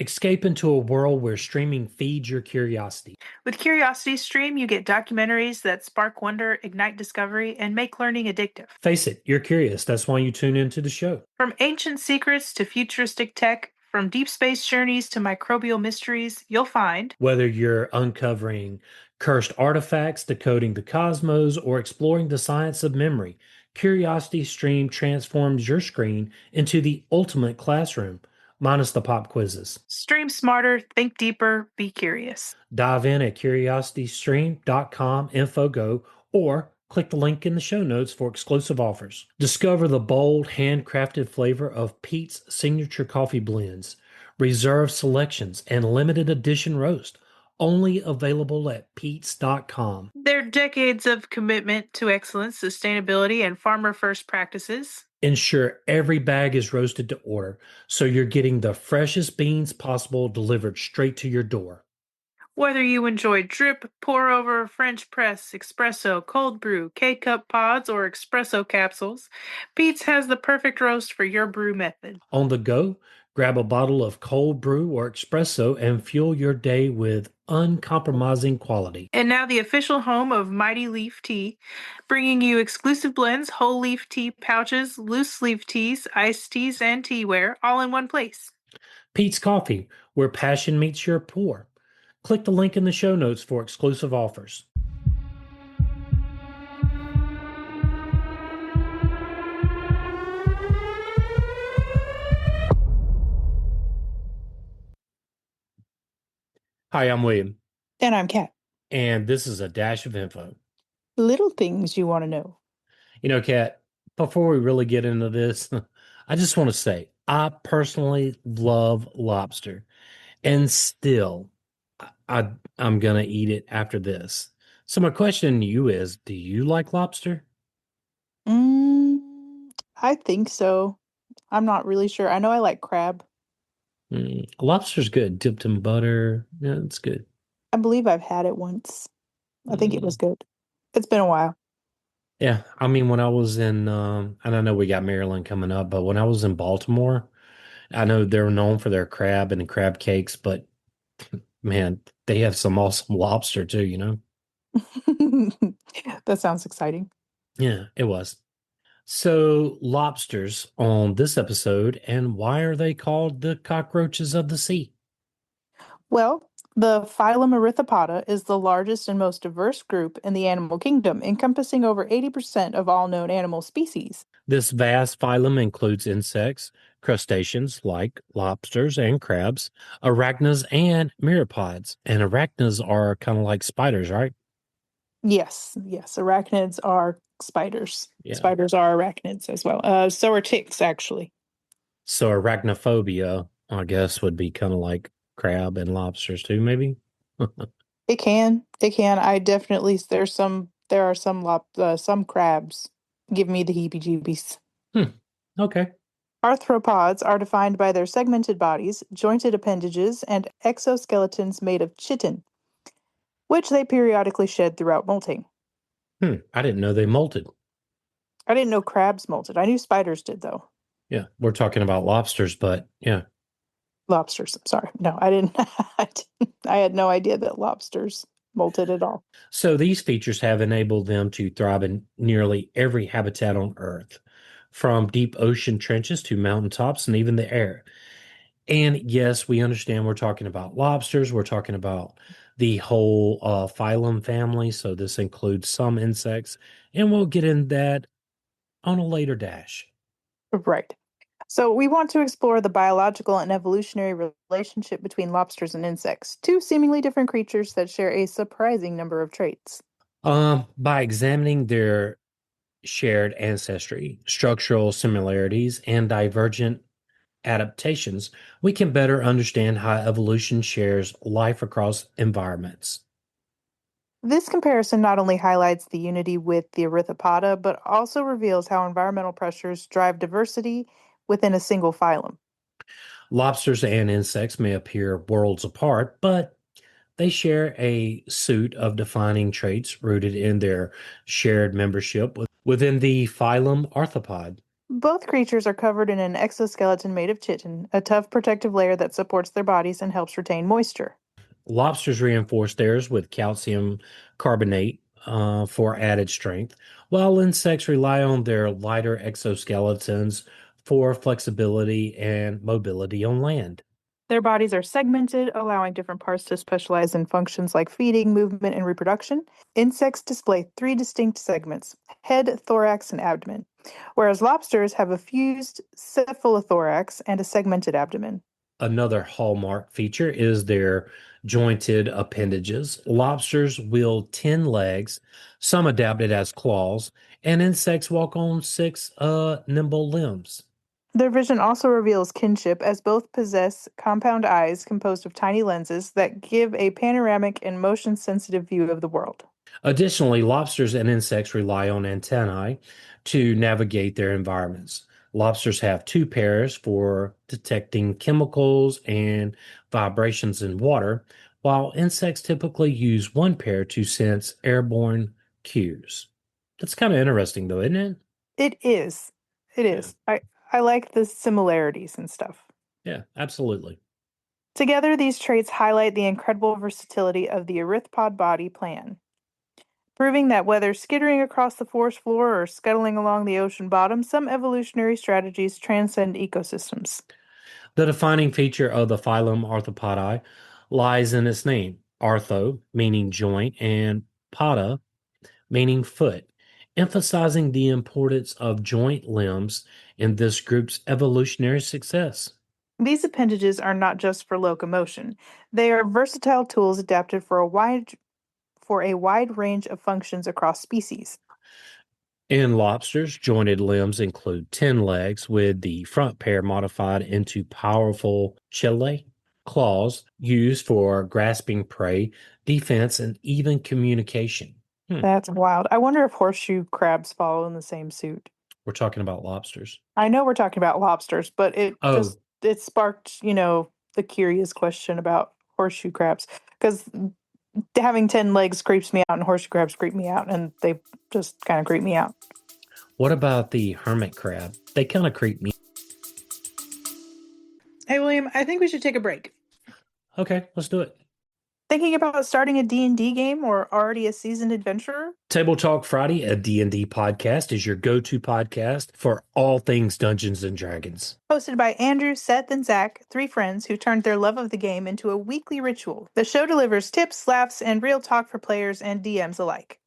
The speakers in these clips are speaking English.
Escape into a world where streaming feeds your curiosity. With Curiosity Stream, you get documentaries that spark wonder, ignite discovery, and make learning addictive. Face it, you're curious. That's why you tune into the show. From ancient secrets to futuristic tech, from deep space journeys to microbial mysteries, you'll find Whether you're uncovering cursed artifacts, decoding the cosmos, or exploring the science of memory, Curiosity Stream transforms your screen into the ultimate classroom, minus the pop quizzes. Stream Smarter, Think Deeper, Be Curious. Dive in at curiositystream.com infogo or click the link in the show notes for exclusive offers. Discover the bold, handcrafted flavor of Pete's signature coffee blends, reserve selections, and limited edition roast. Only available at pete's.com. Their decades of commitment to excellence, sustainability, and farmer first practices. Ensure every bag is roasted to order, so you're getting the freshest beans possible delivered straight to your door. Whether you enjoy drip, pour over, French press, espresso, cold brew, K-cup pods, or espresso capsules, Pete's has the perfect roast for your brew method. On the go, grab a bottle of cold brew or espresso and fuel your day with uncompromising quality. And now the official home of Mighty Leaf Tea, bringing you exclusive blends, whole leaf tea pouches, loose leaf teas, iced teas, and teaware, all in one place. Pete's Coffee, where passion meets your pour. Click the link in the show notes for exclusive offers. Hi, I'm William, And I'm Kat. and this is a dash of info. Little things you want to know. You know, Kat, before we really get into this, I just want to say I personally love lobster, and still, I'm gonna eat it after this. So my question to you is, do you like lobster? Mm, I think so. I'm not really sure. I know I like crab. Lobster's good, dipped in butter. Yeah, it's good. I believe I've had it once. I think it was Mm, good. It's been a while. yeah, I mean, when I was in, and I know we got Maryland coming up, but when I was in Baltimore, I know they're known for their crab and crab cakes, but man, they have some awesome lobster too, you know? That sounds exciting. Yeah, it was. So, lobsters on this episode, and why are they called the cockroaches of the sea? Well, the phylum Arthropoda is the largest and most diverse group in the animal kingdom, encompassing over 80% of all known animal species. This vast phylum includes insects, crustaceans like lobsters and crabs, arachnids, and myriapods. And arachnids are kind of like spiders, right? Yes, yes, arachnids are spiders. Yeah. Spiders are arachnids as well. So are ticks, actually. So, arachnophobia, I guess, would be kind of like crab and lobsters too, maybe? It can. It can. I definitely there are some crabs give me the heebie-jeebies. Hmm. Okay. Arthropods are defined by their segmented bodies, jointed appendages, and exoskeletons made of chitin, which they periodically shed throughout molting. I didn't know they molted. I didn't know crabs molted. I knew spiders did though. Yeah, we're talking about lobsters, but yeah. Lobsters. Sorry. No, I didn't. I had no idea that lobsters molted at all. So these features have enabled them to thrive in nearly every habitat on Earth, from deep ocean trenches to mountaintops and even the air. And yes, we understand we're talking about lobsters. We're talking about the whole phylum family. So this includes some insects, and we'll get in that on a later dash. Right. So we want to explore the biological and evolutionary relationship between lobsters and insects, two seemingly different creatures that share a surprising number of traits. By examining their shared ancestry, structural similarities, and divergent adaptations, we can better understand how evolution shares life across environments. This comparison not only highlights the unity with the Arthropoda, but also reveals how environmental pressures drive diversity within a single phylum. Lobsters and insects may appear worlds apart, but they share a suite of defining traits rooted in their shared membership within the phylum Arthropod. Both creatures are covered in an exoskeleton made of chitin, a tough protective layer that supports their bodies and helps retain moisture. Lobsters reinforce theirs with calcium carbonate for added strength, while insects rely on their lighter exoskeletons for flexibility and mobility on land. Their bodies are segmented, allowing different parts to specialize in functions like feeding, movement, and reproduction. Insects display three distinct segments: head, thorax, and abdomen, whereas lobsters have a fused cephalothorax and a segmented abdomen. Another hallmark feature is their jointed appendages. Lobsters wield 10 legs, some adapted as claws, and insects walk on six nimble limbs. Their vision also reveals kinship, as both possess compound eyes composed of tiny lenses that give a panoramic and motion sensitive view of the world. Additionally, lobsters and insects rely on antennae to navigate their environments. Lobsters have two pairs for detecting chemicals and vibrations in water, while insects typically use one pair to sense airborne cues. That's kind of interesting, though, isn't it? It is. It Yeah. is. I like the similarities and stuff. Yeah, absolutely. Together, these traits highlight the incredible versatility of the arthropod body plan, proving that whether skittering across the forest floor or scuttling along the ocean bottom, some evolutionary strategies transcend ecosystems. The defining feature of the phylum Arthropodi lies in its name, arthro, meaning joint, and poda, meaning foot, emphasizing the importance of joint limbs in this group's evolutionary success. These appendages are not just for locomotion. They are versatile tools adapted for a wide range of functions across species. In lobsters, jointed limbs include 10 legs, with the front pair modified into powerful chile claws used for grasping prey, defense, and even communication. That's wild. I wonder if horseshoe crabs follow in the same suit. We're talking about lobsters. I know we're talking about lobsters, but it Oh, just it sparked, the curious question about horseshoe crabs because having 10 legs creeps me out and horseshoe crabs creep me out and they just kind of creep me out. what about the hermit crab? They kind of creep me. Hey William, I think we should take a break. Okay, let's do it. Thinking about starting a D&D game or already a seasoned adventurer? Table Talk Friday, a D&D podcast, is your go-to podcast for all things Dungeons and Dragons. Hosted by Andrew, Seth, and Zach, three friends who turned their love of the game into a weekly ritual. The show delivers tips, laughs, and real talk for players and DMs alike.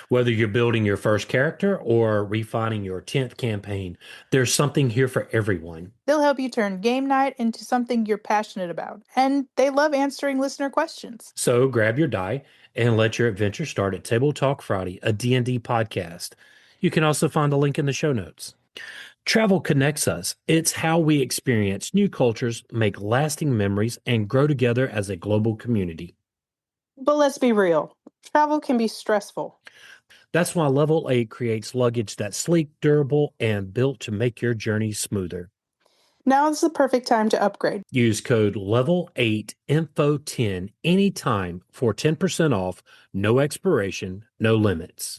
Whether you're building your first character or refining your 10th campaign, there's something here for everyone. They'll help you turn game night into something you're passionate about, and they love answering listener questions. So grab your die and let your adventure start at Table Talk Friday, a D&D podcast. You can also find the link in the show notes. Travel connects us. It's how we experience new cultures, make lasting memories, and grow together as a global community. But let's be real, travel can be stressful. That's why Level 8 creates luggage that's sleek, durable, and built to make your journey smoother. Now is the perfect time to upgrade. Use code Level8Info10 anytime for 10% off, no expiration, no limits.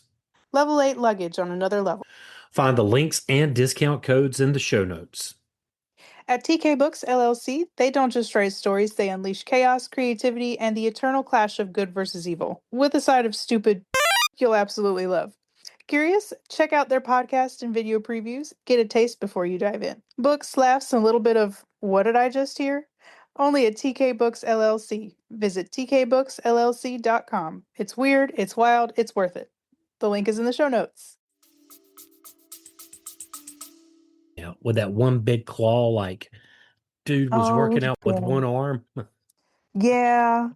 Level 8 luggage on another level. Find the links and discount codes in the show notes. At TK Books LLC, they don't just write stories, they unleash chaos, creativity, and the eternal clash of good versus evil, with a side of stupid you'll absolutely love. Curious? Check out their podcast and video previews. Get a taste before you dive in. Books, laughs, and a little bit of what did I just hear? Only at TK Books LLC. Visit tkbooksllc.com. It's weird, it's wild, it's worth it. The link is in the show notes. Yeah, with that one big claw, like dude was working out with one arm. Yeah,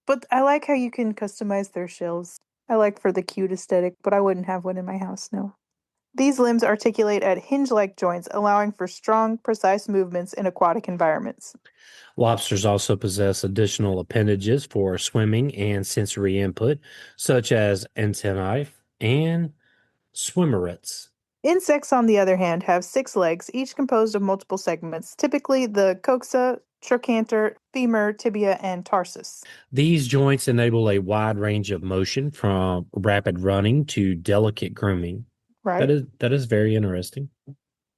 but I like how you can customize their shells. I like for the cute aesthetic, but I wouldn't have one in my house, no. These limbs articulate at hinge-like joints, allowing for strong, precise movements in aquatic environments. Lobsters also possess additional appendages for swimming and sensory input, such as antennae and swimmerets. Insects, on the other hand, have 6 legs, each composed of multiple segments, typically the coxa, trochanter, femur, tibia, and tarsus. These joints enable a wide range of motion from rapid running to delicate grooming. Right? That is very interesting.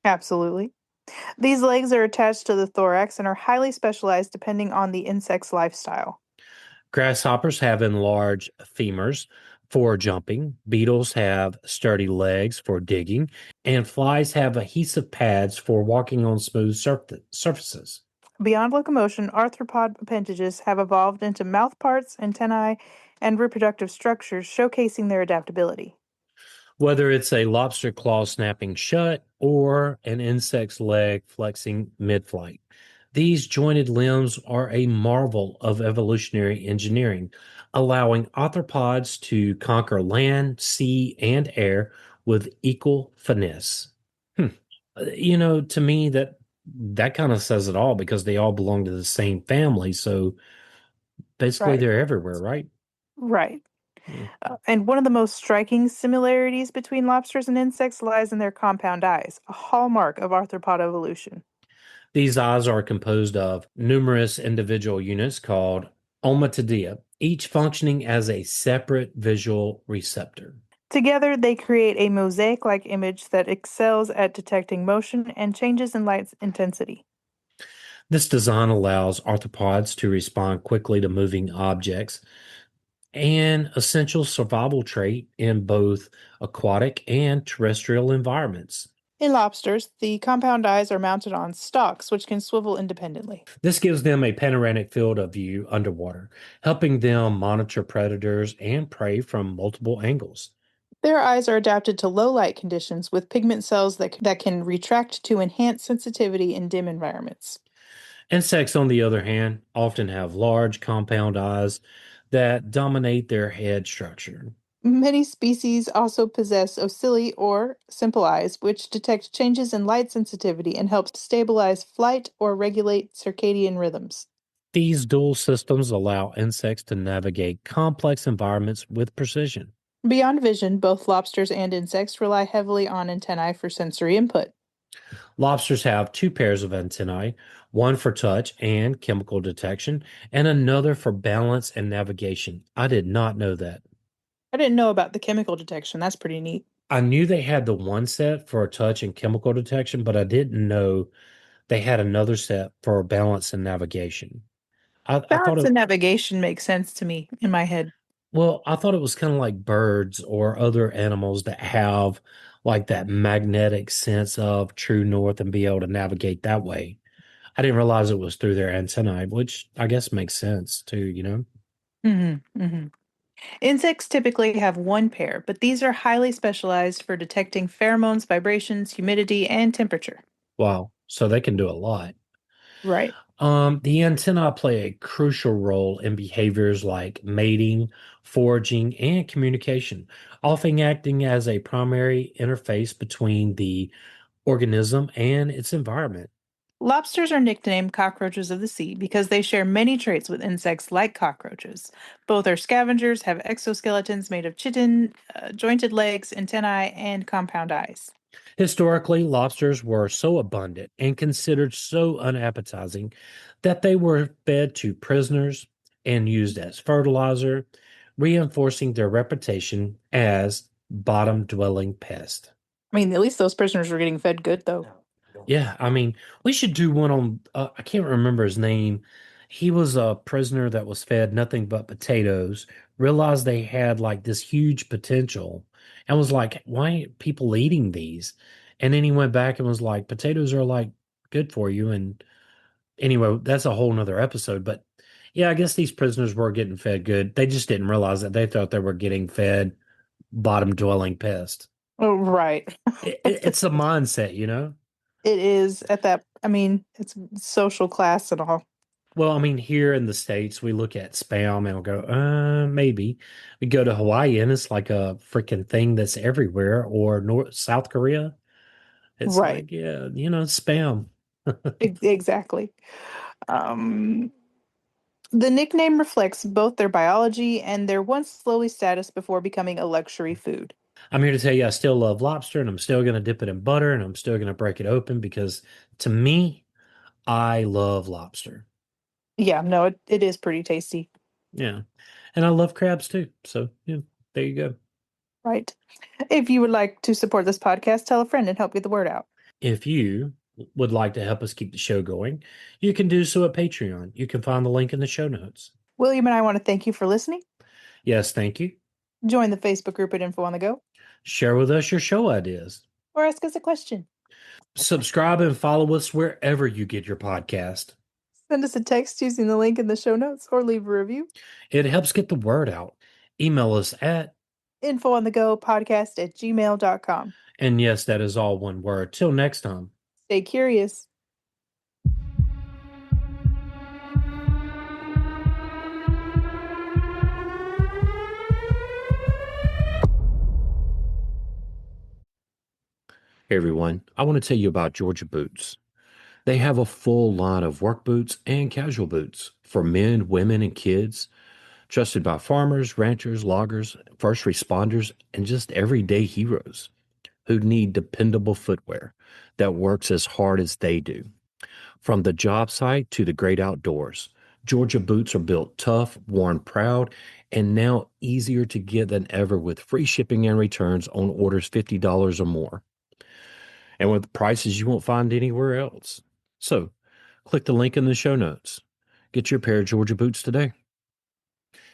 Absolutely. These legs are attached to the thorax and are highly specialized depending on the insect's lifestyle. Grasshoppers have enlarged femurs for jumping, beetles have sturdy legs for digging, and flies have adhesive pads for walking on smooth surfaces. Beyond locomotion, arthropod appendages have evolved into mouth parts, antennae, and reproductive structures, showcasing their adaptability. Whether it's a lobster claw snapping shut or an insect's leg flexing mid flight. These jointed limbs are a marvel of evolutionary engineering, allowing arthropods to conquer land, sea, and air with equal finesse. Hmm. To me, that kind of says it all because they all belong to the same family. So basically, Right. they're everywhere, right? Right. Hmm. And one of the most striking similarities between lobsters and insects lies in their compound eyes, a hallmark of arthropod evolution. These eyes are composed of numerous individual units called ommatidia, each functioning as a separate visual receptor. Together, they create a mosaic like image that excels at detecting motion and changes in light's intensity. This design allows arthropods to respond quickly to moving objects, an essential survival trait in both aquatic and terrestrial environments. In lobsters, the compound eyes are mounted on stalks, which can swivel independently. This gives them a panoramic field of view underwater, helping them monitor predators and prey from multiple angles. Their eyes are adapted to low light conditions with pigment cells that can retract to enhance sensitivity in dim environments. Insects, on the other hand, often have large compound eyes that dominate their head structure. Many species also possess ocelli or simple eyes, which detect changes in light sensitivity and help stabilize flight or regulate circadian rhythms. These dual systems allow insects to navigate complex environments with precision. Beyond vision, both lobsters and insects rely heavily on antennae for sensory input. Lobsters have two pairs of antennae, one for touch and chemical detection, and another for balance and navigation. I did not know that. I didn't know about the chemical detection. That's pretty neat. I knew they had the one set for touch and chemical detection, but I didn't know they had another set for balance and navigation. I thought Balance it, and navigation makes sense to me in my head. well, I thought it was kind of like birds or other animals that have like that magnetic sense of true north and be able to navigate that way. I didn't realize it was through their antennae, which I guess makes sense too. Hmm. Insects typically have one pair, but these are highly specialized for detecting pheromones, vibrations, humidity, and temperature. Wow. So they can do a lot. Right. The antennae play a crucial role in behaviors like mating, foraging, and communication, often acting as a primary interface between the organism and its environment. Lobsters are nicknamed cockroaches of the sea because they share many traits with insects like cockroaches. Both are scavengers, have exoskeletons made of chitin, jointed legs, antennae, and compound eyes. Historically, lobsters were so abundant and considered so unappetizing that they were fed to prisoners and used as fertilizer, reinforcing their reputation as bottom-dwelling pests. I mean, at least those prisoners were getting fed good, though. Yeah, I mean, we should do one on, I can't remember his name. He was a prisoner that was fed nothing but potatoes, realized they had like this huge potential, and was like, why ain't people eating these? And then he went back and was like, potatoes are like good for you. And anyway, that's a whole nother episode. But yeah, I guess these prisoners were getting fed good. They just didn't realize that they thought they were getting fed bottom dwelling pests. Oh, right. It's a mindset. It is at that, I mean, it's social class and all. Well, I mean, here in the States, we look at spam and we'll go, maybe. We go to Hawaii and it's like a freaking thing that's everywhere, or South Korea. It's Right. like, yeah, spam. Exactly. Um, the nickname reflects both their biology and their once lowly status before becoming a luxury food. I'm here to tell you I still love lobster and I'm still going to dip it in butter and I'm still going to break it open because to me, I love lobster. Yeah, no, it is pretty tasty. Yeah. And I love crabs too. So, yeah, there you go. Right. If you would like to support this podcast, tell a friend and help get the word out. If you would like to help us keep the show going, you can do so at Patreon. You can find the link in the show notes. William and I want to thank you for listening. Yes, thank you. Join the Facebook group at Info on the Go Share with us your show ideas. or ask us a question. Subscribe and follow us wherever you get your podcast. Send us a text using the link in the show notes or leave a review. It helps get the word out. Email us at infoonthegopodcast@gmail.com. and yes, that is all one word. Till next time. Stay curious. Hey everyone, I want to tell you about Georgia Boots. They have a full line of work boots and casual boots for men, women, and kids, trusted by farmers, ranchers, loggers, first responders, and just everyday heroes who need dependable footwear that works as hard as they do. From the job site to the great outdoors, Georgia Boots are built tough, worn proud, and now easier to get than ever with free shipping and returns on orders $50 or more, and with prices you won't find anywhere else. So, click the link in the show notes. Get your pair of Georgia Boots today.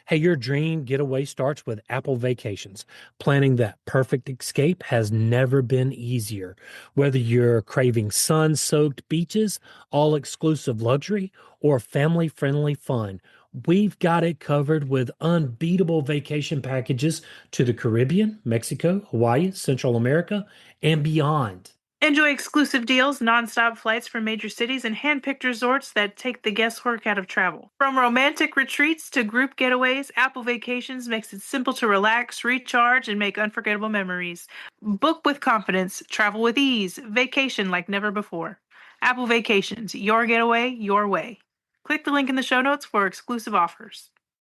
Hey, your dream getaway starts with Apple Vacations. Planning that perfect escape has never been easier. Whether you're craving sun-soaked beaches, all-exclusive luxury, or family-friendly fun, we've got it covered with unbeatable vacation packages to the Caribbean, Mexico, Hawaii, Central America, and beyond. Enjoy exclusive deals, nonstop flights from major cities, and hand-picked resorts that take the guesswork out of travel. From romantic retreats to group getaways, Apple Vacations makes it simple to relax, recharge, and make unforgettable memories. Book with confidence, travel with ease, vacation like never before. Apple Vacations, your getaway, your way. Click the link in the show notes for exclusive offers.